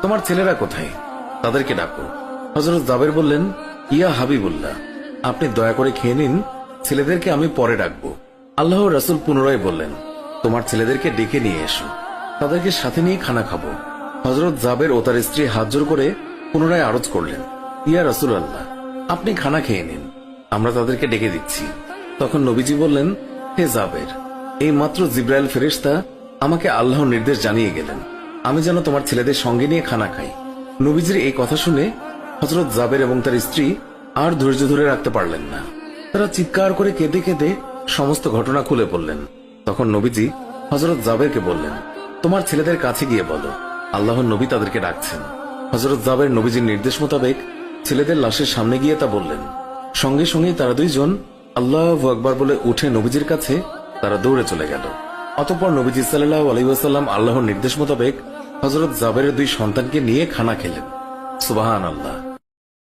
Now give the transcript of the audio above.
তোমার ছেলেরা কোথায়? তাদেরকে ডাকো। হযরত জাবের বললেন, ইয়া হাবিবুল্লাহ, আপনি দয়া করে খেয়ে নিন, ছেলেদেরকে আমি পরে ডাকবো। আল্লাহর রাসূল পুনরায় বললেন, তোমার ছেলেদেরকে ডেকে নিয়ে এসো, তাদেরকে সাথে নিয়ে খানা খাবো। হযরত জাবের ও তার স্ত্রী হাত জোড় করে পুনরায় আরজ করলেন, ইয়া রাসূলুল্লাহ, আপনি খানা খেয়ে নিন, আমরা তাদেরকে ডেকে দিচ্ছি। তখন নবীজি বললেন, হে জাবের, এই মাত্র জিব্রাইল ফেরেশতা আমাকে আল্লাহর নির্দেশ জানিয়ে গেলেন আমি যেন তোমার ছেলেদের সঙ্গে নিয়ে খানা খাই। নবীজির এই কথা শুনে হযরত জাবের এবং তার স্ত্রী আর ধৈর্য ধরে রাখতে পারলেন না। তারা চিৎকার করে কেঁদে কেঁদে সমস্ত ঘটনা খুলে বললেন। তখন নবীজি হযরত জাবেরকে বললেন, তোমার ছেলেদের কাছে গিয়ে বলো আল্লাহর নবী তাদেরকে ডাকছেন। হযরত জাবের নবীজির নির্দেশ মোতাবেক ছেলেদের লাশের সামনে গিয়ে তা বললেন। সঙ্গে সঙ্গে তারা দুইজন আল্লাহু আকবার বলে উঠে নবীজির কাছে তারা দৌড়ে চলে গেল। অতঃপর নবীজি সাল্লাল্লাহু আলাইহি ওয়াসাল্লাম আল্লাহর নির্দেশ মোতাবেক হযরত জাবেরের দুই সন্তানকে নিয়ে খানা খেলেন। সুবহানাল্লাহ।